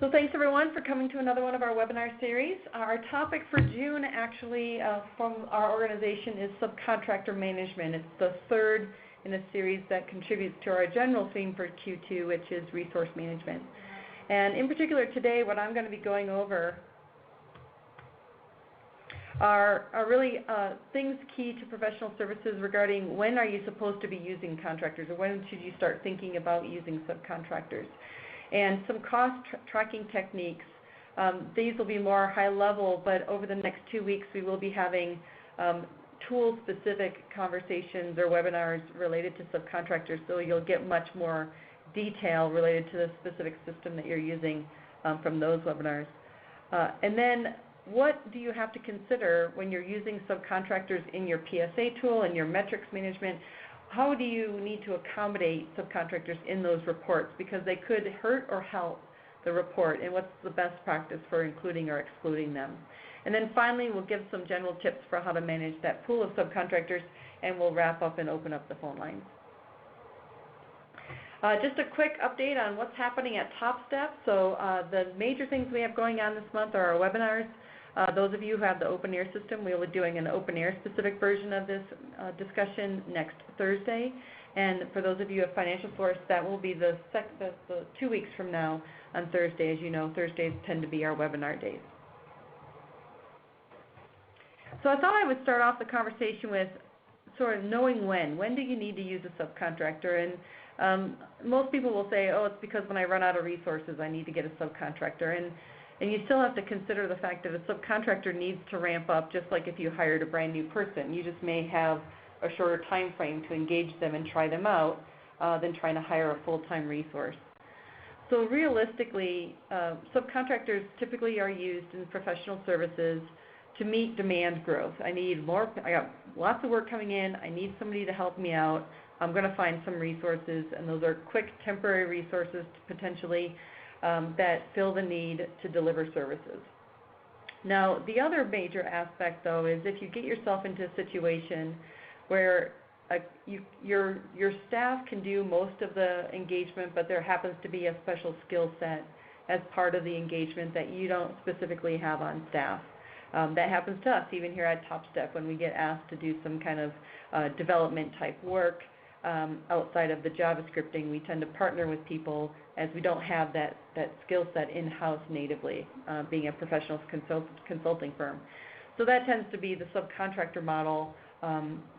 So thanks everyone for coming to another one of our webinar series. Our topic for June actually from our organization is subcontractor management. It's the third in a series that contributes to our general theme for Q2, which is resource management. And in particular today, what I'm going to be going over are really things key to professional services regarding when are you supposed to be using contractors, or when should you start thinking about using subcontractors. And some cost tracking techniques. These will be more high level, but over the next 2 weeks we will be having tool-specific conversations or webinars related to subcontractors, so you'll get much more detail related to the specific system that you're using from those webinars. And then what do you have to consider when you're using subcontractors in your PSA tool and your metrics management? How do you need to accommodate subcontractors in those reports, because they could hurt or help the report, and what's the best practice for including or excluding them. And then finally, we'll give some general tips for how to manage that pool of subcontractors, and we'll wrap up and open up the phone lines. Just a quick update on what's happening at Top Step. So the major things we have going on this month are our webinars. Those of you who have the OpenAir system, we will be doing an OpenAir specific version of this discussion next Thursday. And for those of you at FinancialForce, that will be the 2 weeks from now on Thursday. As you know, Thursdays tend to be our webinar days. So I thought I would start off the conversation with sort of knowing when. When do you need to use a subcontractor? And most people will say, oh, it's because when I run out of resources, I need to get a subcontractor. And you still have to consider the fact that a subcontractor needs to ramp up, just like if you hired a brand new person. You just may have a shorter time frame to engage them and try them out than trying to hire a full-time resource. So realistically, subcontractors typically are used in professional services to meet demand growth. I got lots of work coming in, I need somebody to help me out, I'm going to find some resources, and those are quick temporary resources potentially that fill the need to deliver services. Now, the other major aspect, though, is if you get yourself into a situation where your staff can do most of the engagement, but there happens to be a special skill set as part of the engagement that you don't specifically have on staff. That happens to us even here at Top Step when we get asked to do some kind of development type work outside of the JavaScripting. We tend to partner with people as we don't have that skill set in-house natively, being a professional consulting firm. So that tends to be the subcontractor model.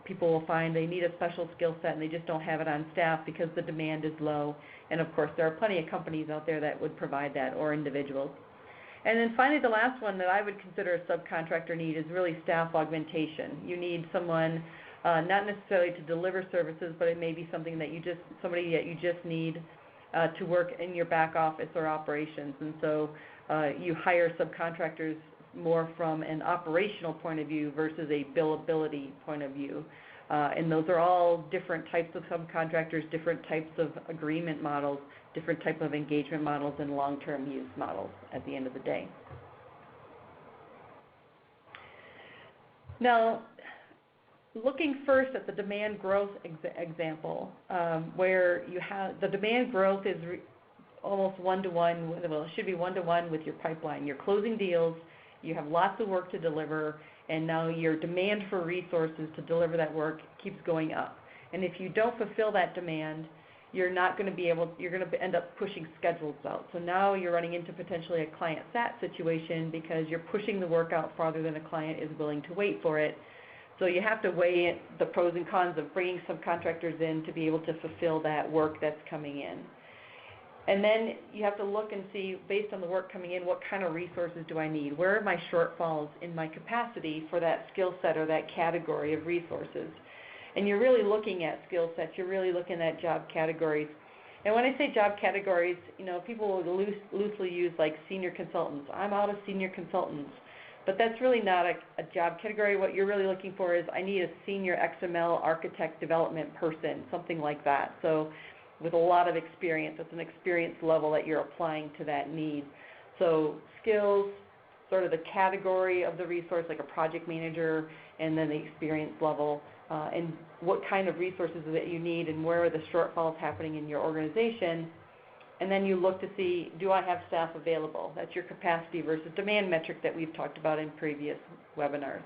People will find they need a special skill set and they just don't have it on staff because the demand is low. And of course, there are plenty of companies out there that would provide that, or individuals. And then finally, the last one that I would consider a subcontractor need is really staff augmentation. You need someone not necessarily to deliver services, but it may be something that somebody that you just need to work in your back office or operations. And so you hire subcontractors more from an operational point of view versus a billability point of view. And those are all different types of subcontractors, different types of agreement models, different type of engagement models, and long-term use models at the end of the day. Now, looking first at the demand growth example, where you have the demand growth is almost one-to-one, well, it should be one-to-one with your pipeline. You're closing deals, you have lots of work to deliver, and now your demand for resources to deliver that work keeps going up. And if you don't fulfill that demand, you're going to end up pushing schedules out. So now you're running into potentially a client sat situation because you're pushing the work out farther than a client is willing to wait for it. So you have to weigh the pros and cons of bringing subcontractors in to be able to fulfill that work that's coming in. And then you have to look and see, based on the work coming in, what kind of resources do I need? Where are my shortfalls in my capacity for that skill set or that category of resources? And you're really looking at skill sets, you're really looking at job categories. And when I say job categories, people will loosely use like senior consultants. I'm out of senior consultants. But that's really not a job category. What you're really looking for is, I need a senior XML architect development person, something like that. So with a lot of experience, it's an experience level that you're applying to that need. So skills, sort of the category of the resource, like a project manager, and then the experience level, and what kind of resources that you need and where are the shortfalls happening in your organization. and then you look to see, do I have staff available? That's your capacity versus demand metric that we've talked about in previous webinars.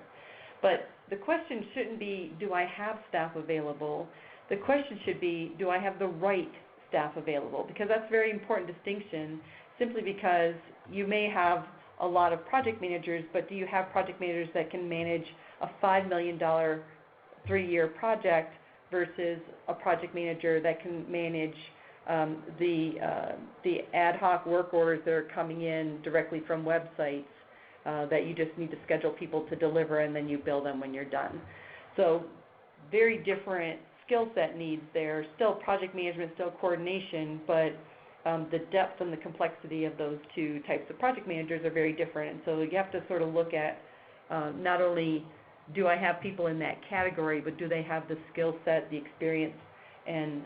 But the question shouldn't be, do I have staff available? The question should be, do I have the right staff available? Because that's a very important distinction, simply because you may have a lot of project managers, but do you have project managers that can manage a $5 million 3-year project versus a project manager that can manage the ad hoc work orders that are coming in directly from websites that you just need to schedule people to deliver, and then you bill them when you're done. So very different skill set needs there. Still project management, still coordination, but the depth and the complexity of those two types of project managers are very different. And so you have to sort of look at not only do I have people in that category, but do they have the skill set, the experience, and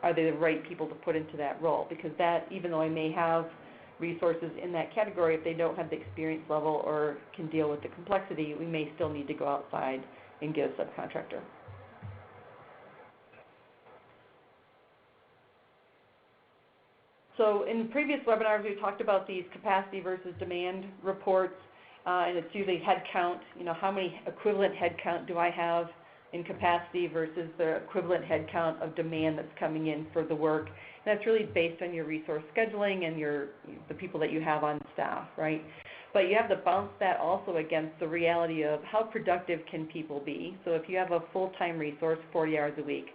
are they the right people to put into that role? Because that, even though I may have resources in that category, if they don't have the experience level or can deal with the complexity, we may still need to go outside and get a subcontractor. So in previous webinars, we talked about these capacity versus demand reports, and it's usually head count. You know, how many equivalent head count do I have in capacity versus the equivalent head count of demand that's coming in for the work. And that's really based on your resource scheduling and the people that you have on staff, right? But you have to bounce that also against the reality of how productive can people be. So if you have a full-time resource, 40 hours a week,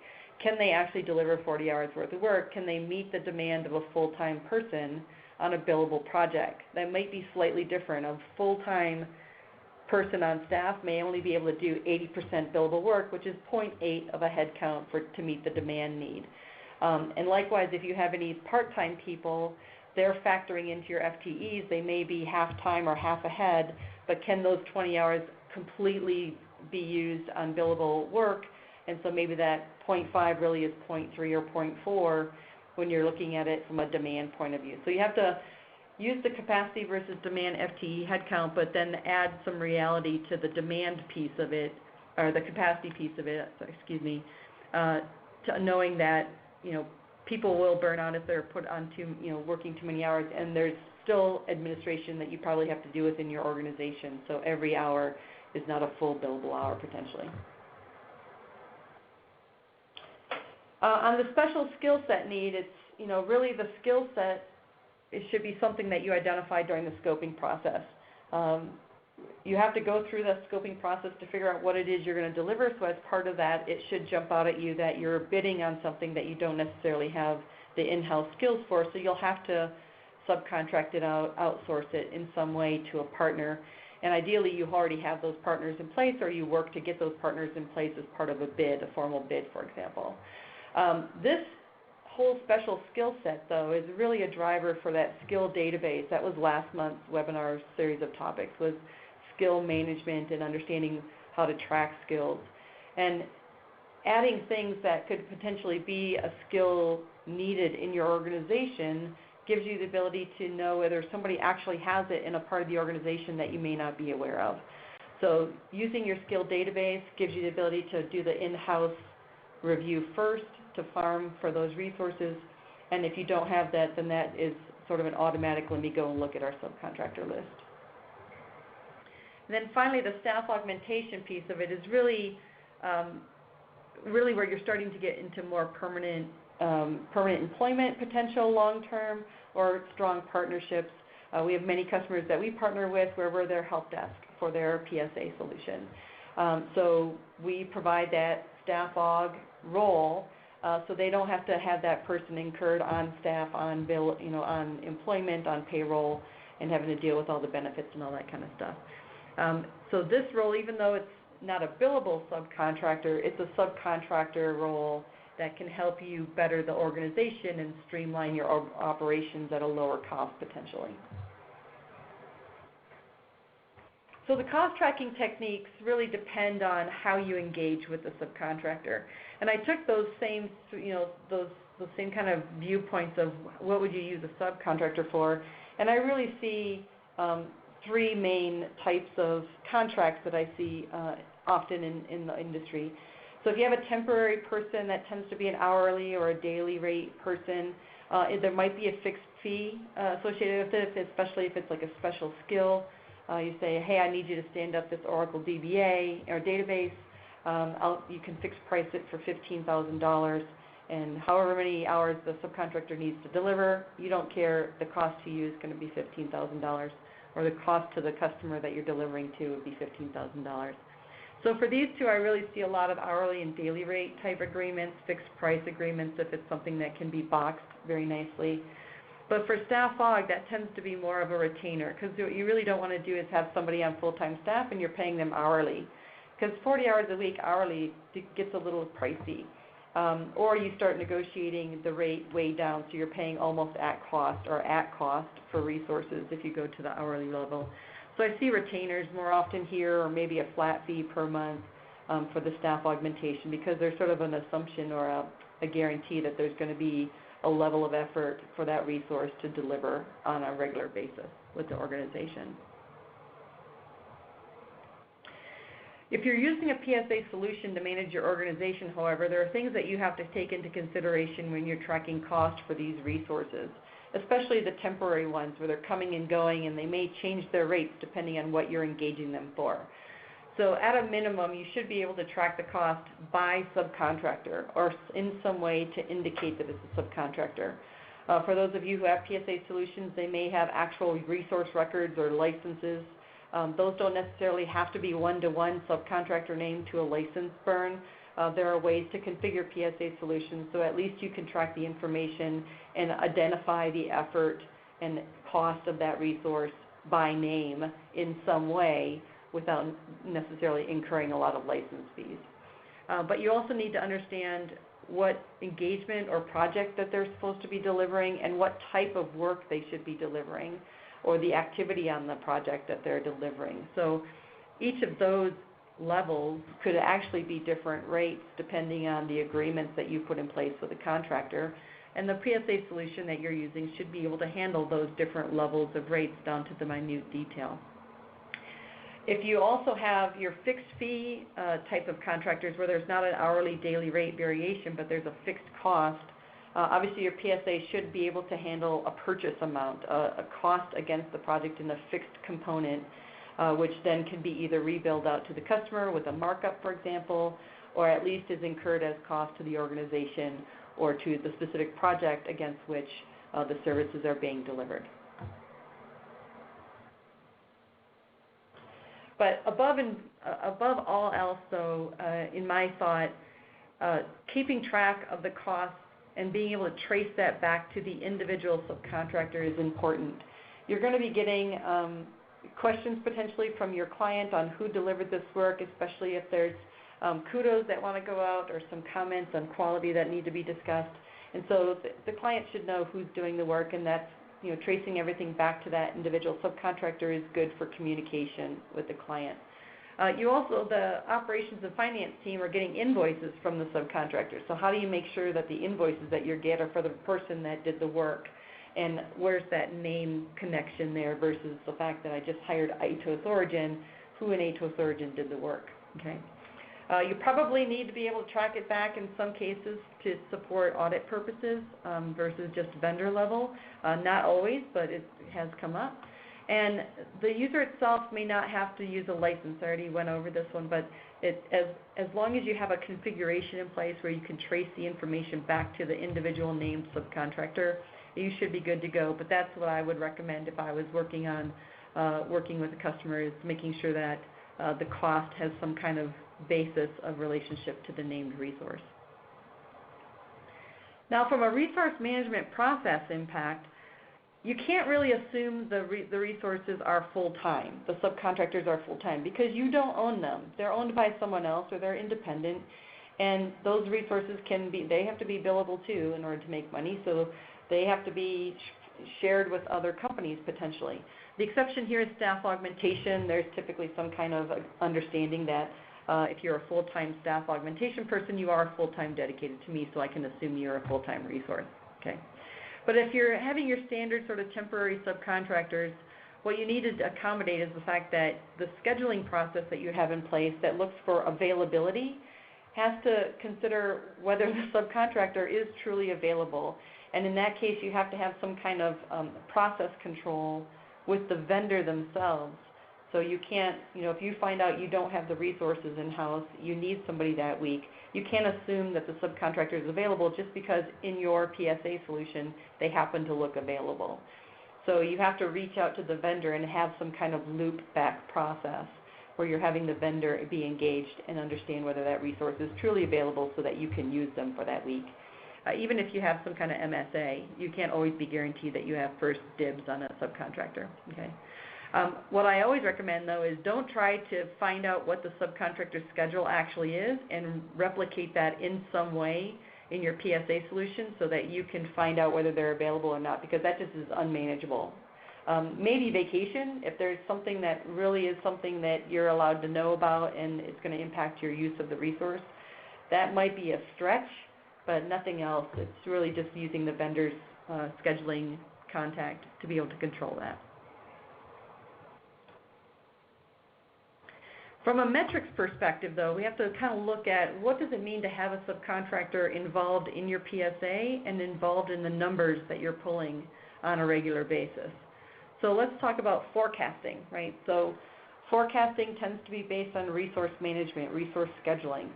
can they actually deliver 40 hours worth of work? Can they meet the demand of a full-time person on a billable project? That might be slightly different. A full-time person on staff may only be able to do 80% billable work, which is 0.8 of a head count to meet the demand need. And likewise, if you have any part-time people, they're factoring into your FTEs. They may be half-time or half ahead, but can those 20 hours completely be used on billable work? And so maybe that 0.5 really is 0.3 or 0.4 when you're looking at it from a demand point of view. So you have to use the capacity versus demand FTE headcount, but then add some reality to the demand piece of it, or the capacity piece of it, to knowing that, you know, people will burn out if they're put on working too many hours, and there's still administration that you probably have to do within your organization. So every hour is not a full billable hour potentially. On the special skill set need, it's, you know, really the skill set, it should be something that you identify during the scoping process. You have to go through the scoping process to figure out what it is you're going to deliver, so as part of that, it should jump out at you that you're bidding on something that you don't necessarily have the in-house skills for, so you'll have to subcontract it out, outsource it in some way to a partner. And ideally, you already have those partners in place, or you work to get those partners in place as part of a bid, a formal bid, for example. This whole special skill set, though, is really a driver for that skill database. That was last month's webinar series of topics, was skill management and understanding how to track skills. And adding things that could potentially be a skill needed in your organization gives you the ability to know whether somebody actually has it in a part of the organization that you may not be aware of. So using your skill database gives you the ability to do the in-house review first, to farm for those resources, and if you don't have that, then that is sort of an automatic, let me go and look at our subcontractor list. And then finally, the staff augmentation piece of it is really where you're starting to get into more permanent employment potential long-term, or strong partnerships. We have many customers that we partner with where we're their help desk for their PSA solution. So we provide that staff aug role, so they don't have to have that person incurred on staff, on bill, on employment, on payroll, and having to deal with all the benefits and all that kind of stuff. So this role, even though it's not a billable subcontractor, it's a subcontractor role that can help you better the organization and streamline your operations at a lower cost potentially. So the cost tracking techniques really depend on how you engage with the subcontractor. And I took those same, those same kind of viewpoints of what would you use a subcontractor for, and I really see three main types of contracts that I see often in the industry. So if you have a temporary person, that tends to be an hourly or a daily rate person. There might be a fixed fee associated with it, especially if it's like a special skill. You say, hey, I need you to stand up this Oracle DBA or database. You can fixed price it for $15,000, and however many hours the subcontractor needs to deliver, you don't care. The cost to you is going to be $15,000, or the cost to the customer that you're delivering to would be $15,000. So for these two, I really see a lot of hourly and daily rate type agreements, fixed price agreements if it's something that can be boxed very nicely. But for staff aug, that tends to be more of a retainer, because what you really don't want to do is have somebody on full-time staff and you're paying them hourly, because 40 hours a week hourly gets a little pricey. Or you start negotiating the rate way down, so you're paying almost at cost or at cost for resources if you go to the hourly level. So I see retainers more often here, or maybe a flat fee per month for the staff augmentation, because there's sort of an assumption or a guarantee that there's going to be a level of effort for that resource to deliver on a regular basis with the organization. If you're using a PSA solution to manage your organization, however, there are things that you have to take into consideration when you're tracking cost for these resources, especially the temporary ones where they're coming and going and they may change their rates depending on what you're engaging them for. So at a minimum, you should be able to track the cost by subcontractor or in some way to indicate that it's a subcontractor. For those of you who have PSA solutions, they may have actual resource records or licenses. Those don't necessarily have to be one-to-one subcontractor name to a license burn. There are ways to configure PSA solutions so at least you can track the information and identify the effort and cost of that resource by name in some way without necessarily incurring a lot of license fees. But you also need to understand what engagement or project that they're supposed to be delivering and what type of work they should be delivering, or the activity on the project that they're delivering. So each of those levels could actually be different rates depending on the agreements that you put in place with the contractor. And the PSA solution that you're using should be able to handle those different levels of rates down to the minute detail. If you also have your fixed fee type of contractors where there's not an hourly daily rate variation, but there's a fixed cost, obviously your PSA should be able to handle a purchase amount, a cost against the project in a fixed component, which then can be either rebilled out to the customer with a markup, for example, or at least is incurred as cost to the organization or to the specific project against which the services are being delivered. But above all else, though, in my thought, keeping track of the costs and being able to trace that back to the individual subcontractor is important. You're going to be getting questions potentially from your client on who delivered this work, especially if there's kudos that want to go out or some comments on quality that need to be discussed. And so the client should know who's doing the work, and that's, tracing everything back to that individual subcontractor is good for communication with the client. The operations and finance team are getting invoices from the subcontractor. So how do you make sure that the invoices that you get are for the person that did the work? And where's that name connection there versus the fact that I just hired Atos Origin, who in Atos Origin did the work, okay? You probably need to be able to track it back in some cases to support audit purposes versus just vendor level. Not always, but it has come up. And the user itself may not have to use a license. I already went over this one, but as long as you have a configuration in place where you can trace the information back to the individual named subcontractor, you should be good to go. But that's what I would recommend if I was working with a customer, is making sure that the cost has some kind of basis of relationship to the named resource. Now, from a resource management process impact, you can't really assume the resources are full-time, the subcontractors are full-time, because you don't own them. They're owned by someone else, or they're independent, and those resources they have to be billable too in order to make money, so they have to be shared with other companies potentially. The exception here is staff augmentation. There's typically some kind of understanding that if you're a full-time staff augmentation person, you are full-time dedicated to me, so I can assume you're a full-time resource, okay? But if you're having your standard sort of temporary subcontractors, what you need to accommodate is the fact that the scheduling process that you have in place that looks for availability has to consider whether the subcontractor is truly available. And in that case, you have to have some kind of process control with the vendor themselves. So you can't, if you find out you don't have the resources in-house, you need somebody that week, you can't assume that the subcontractor is available just because in your PSA solution they happen to look available. So you have to reach out to the vendor and have some kind of loop back process where you're having the vendor be engaged and understand whether that resource is truly available so that you can use them for that week. Even if you have some kind of MSA, you can't always be guaranteed that you have first dibs on a subcontractor. Okay. What I always recommend, though, is don't try to find out what the subcontractor's schedule actually is and replicate that in some way in your PSA solution so that you can find out whether they're available or not, because that just is unmanageable. Maybe vacation, if there's something that really is something that you're allowed to know about and it's going to impact your use of the resource, that might be a stretch, but nothing else. It's really just using the vendor's scheduling contact to be able to control that. From a metrics perspective, though, we have to kind of look at what does it mean to have a subcontractor involved in your PSA and involved in the numbers that you're pulling on a regular basis. So let's talk about forecasting, right? So forecasting tends to be based on resource management, resource scheduling.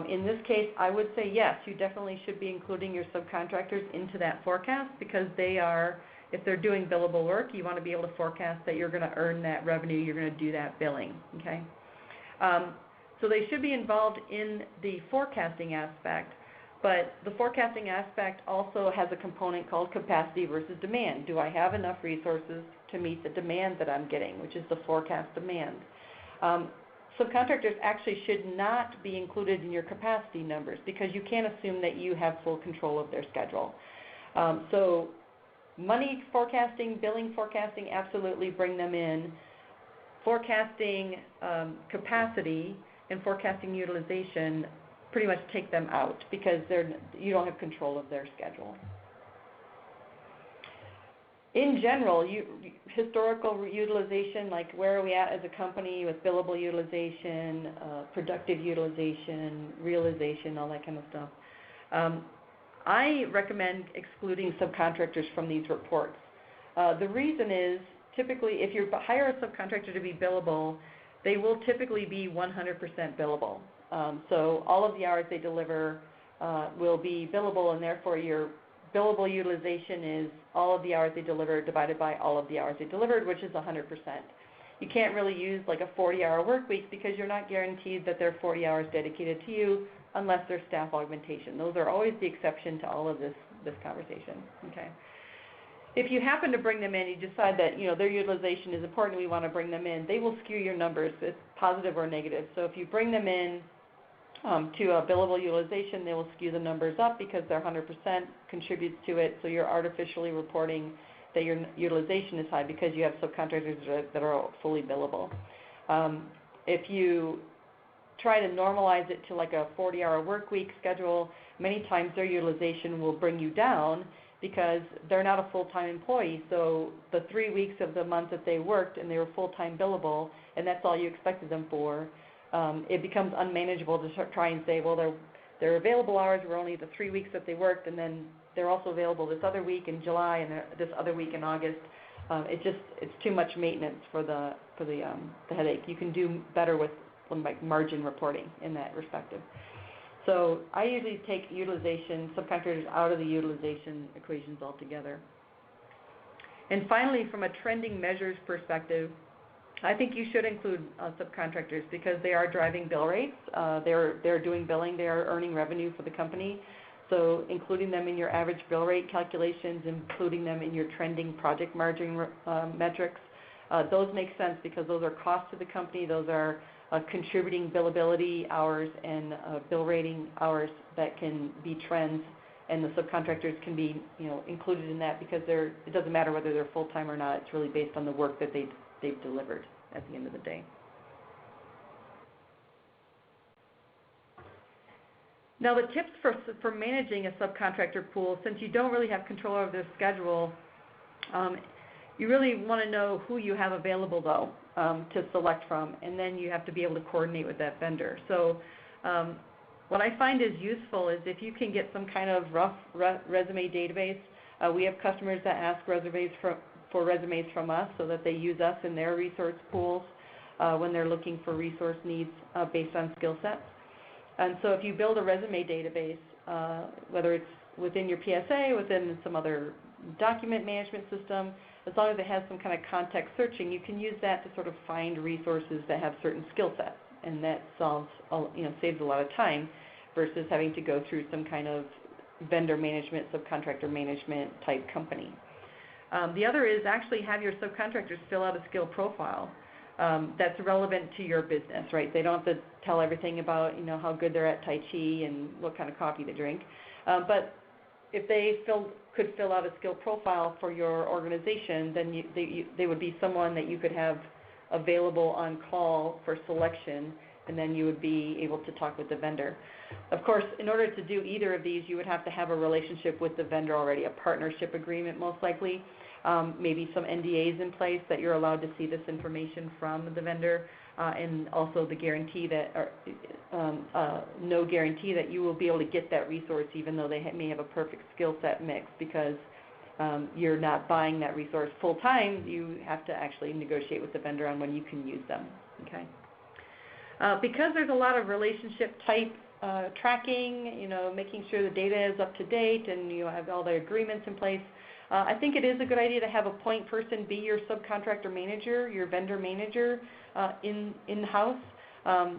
In this case, I would say yes, you definitely should be including your subcontractors into that forecast because they are, if they're doing billable work, you want to be able to forecast that you're going to earn that revenue, you're going to do that billing, okay? So they should be involved in the forecasting aspect, but the forecasting aspect also has a component called capacity versus demand. Do I have enough resources to meet the demand that I'm getting, which is the forecast demand? Subcontractors actually should not be included in your capacity numbers because you can't assume that you have full control of their schedule. So money forecasting, billing forecasting, absolutely bring them in. Forecasting capacity and forecasting utilization, pretty much take them out because you don't have control of their schedule. In general, historical utilization, like where are we at as a company with billable utilization, productive utilization, realization, all that kind of stuff. I recommend excluding subcontractors from these reports. The reason is, typically, if you hire a subcontractor to be billable, they will typically be 100% billable. So all of the hours they deliver will be billable, and therefore your billable utilization is all of the hours they delivered divided by all of the hours they delivered, which is 100%. You can't really use like a 40-hour work week because you're not guaranteed that there are 40 hours dedicated to you unless there's staff augmentation. Those are always the exception to all of this conversation. Okay. If you happen to bring them in, you decide that their utilization is important, we want to bring them in, they will skew your numbers, it's positive or negative. So if you bring them in to a billable utilization, they will skew the numbers up because their 100% contributes to it, so you're artificially reporting that your utilization is high because you have subcontractors that are fully billable. If you try to normalize it to like a 40-hour work week schedule, many times their utilization will bring you down because they're not a full-time employee. So the 3 weeks of the month that they worked and they were full-time billable, and that's all you expected them for, it becomes unmanageable to try and say, well, their available hours were only the 3 weeks that they worked, and then they're also available this other week in July and this other week in August. It's too much maintenance for the headache. You can do better with like margin reporting in that perspective. So I usually take utilization, subcontractors out of the utilization equations altogether. And finally, from a trending measures perspective, I think you should include subcontractors because they are driving bill rates. They're doing billing. They are earning revenue for the company. So including them in your average bill rate calculations, including them in your trending project margin metrics, those make sense because those are costs to the company. Those are contributing billability hours and bill rating hours that can be trends, and the subcontractors can be included in that because it doesn't matter whether they're full-time or not. It's really based on the work that they've delivered at the end of the day. Now the tips for managing a subcontractor pool, since you don't really have control over their schedule, you really want to know who you have available though to select from, and then you have to be able to coordinate with that vendor. So what I find is useful is if you can get some kind of rough resume database. We have customers that ask for resumes from us so that they use us in their resource pools when they're looking for resource needs based on skill sets. And so if you build a resume database, whether it's within your PSA, within some other document management system, as long as it has some kind of context searching, you can use that to sort of find resources that have certain skill sets, and that saves a lot of time versus having to go through some kind of vendor management, subcontractor management type company. The other is actually have your subcontractors fill out a skill profile that's relevant to your business, right? They don't have to tell everything about, how good they're at Tai Chi and what kind of coffee they drink. But if they could fill out a skill profile for your organization, then they would be someone that you could have available on call for selection, and then you would be able to talk with the vendor. Of course, in order to do either of these, you would have to have a relationship with the vendor already, a partnership agreement most likely, maybe some NDAs in place that you're allowed to see this information from the vendor, and also the guarantee that, no guarantee that you will be able to get that resource even though they may have a perfect skill set mix, because you're not buying that resource full time. You have to actually negotiate with the vendor on when you can use them, okay? Because there's a lot of relationship type tracking, making sure the data is up to date and you have all the agreements in place, I think it is a good idea to have a point person be your subcontractor manager, your vendor manager in-house.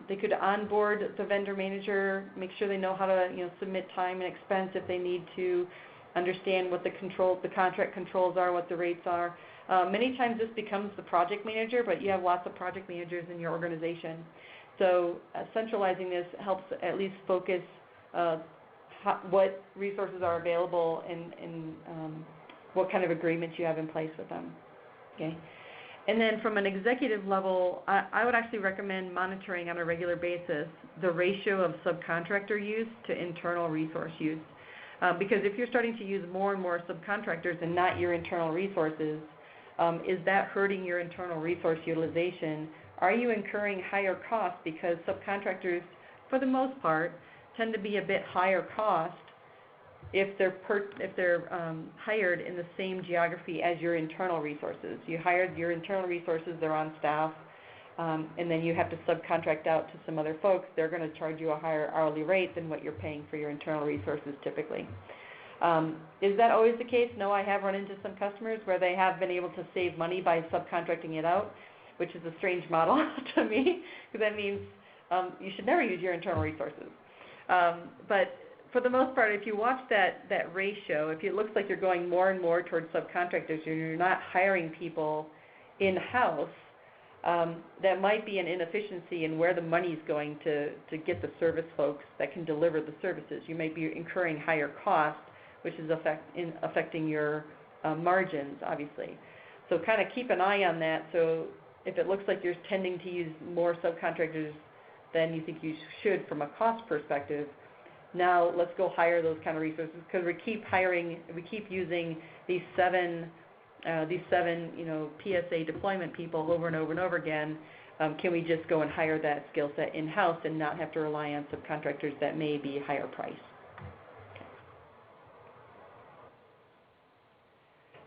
They could onboard the vendor manager, make sure they know how to submit time and expense if they need to, understand what the contract controls are, what the rates are. Many times this becomes the project manager, but you have lots of project managers in your organization. So centralizing this helps at least focus what resources are available and what kind of agreements you have in place with them. Okay. And then from an executive level, I would actually recommend monitoring on a regular basis the ratio of subcontractor use to internal resource use. Because if you're starting to use more and more subcontractors and not your internal resources, is that hurting your internal resource utilization? Are you incurring higher costs because subcontractors, for the most part, tend to be a bit higher cost if they're hired in the same geography as your internal resources. You hired your internal resources, they're on staff, and then you have to subcontract out to some other folks. They're going to charge you a higher hourly rate than what you're paying for your internal resources typically. Is that always the case? No, I have run into some customers where they have been able to save money by subcontracting it out, which is a strange model to me, because that means you should never use your internal resources. But for the most part, if you watch that ratio, if it looks like you're going more and more towards subcontractors and you're not hiring people in-house, that might be an inefficiency in where the money's going to get the service folks that can deliver the services. You might be incurring higher costs, which is affecting your margins, obviously. So kind of keep an eye on that. So if it looks like you're tending to use more subcontractors than you think you should from a cost perspective, now let's go hire those kind of resources, because we keep using these seven PSA deployment people over and over and over again. Can we just go and hire that skill set in-house and not have to rely on subcontractors that may be higher price? Okay.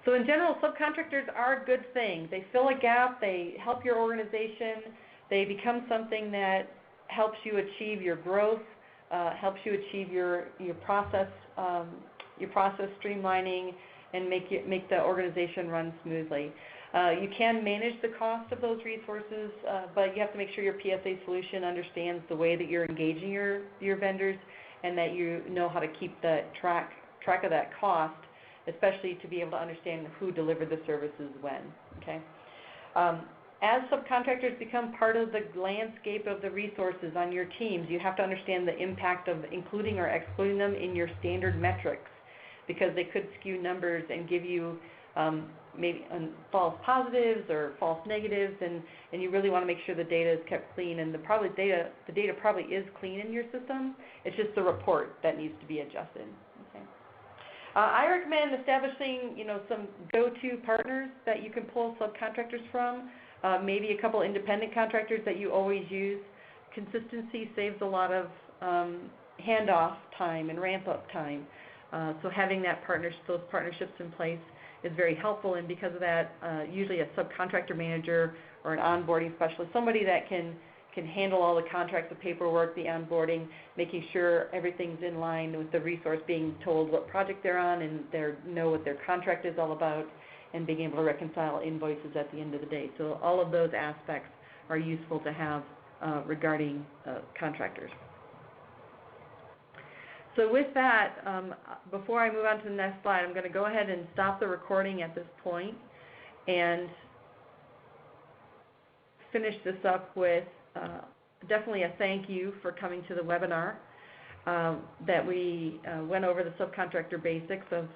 So in general, subcontractors are a good thing. They fill a gap, they help your organization, they become something that helps you achieve your growth, helps you achieve your process streamlining, and make the organization run smoothly. You can manage the cost of those resources, but you have to make sure your PSA solution understands the way that you're engaging your vendors, and that you know how to keep the track of that cost, especially to be able to understand who delivered the services when. Okay. As subcontractors become part of the landscape of the resources on your teams, you have to understand the impact of including or excluding them in your standard metrics, because they could skew numbers and give you maybe false positives or false negatives, and you really want to make sure the data is kept clean. And the data probably is clean in your system. It's just the report that needs to be adjusted. Okay. I recommend establishing some go-to partners that you can pull subcontractors from. Maybe a couple independent contractors that you always use. Consistency saves a lot of handoff time and ramp-up time. So having those partnerships in place is very helpful, and because of that, usually a subcontractor manager or an onboarding specialist, somebody that can handle all the contracts, the paperwork, the onboarding, making sure everything's in line with the resource being told what project they're on and they know what their contract is all about, and being able to reconcile invoices at the end of the day. So all of those aspects are useful to have regarding contractors. So with that, before I move on to the next slide, I'm going to go ahead and stop the recording at this point and finish this up with definitely a thank you for coming to the webinar, that we went over the subcontractor basics of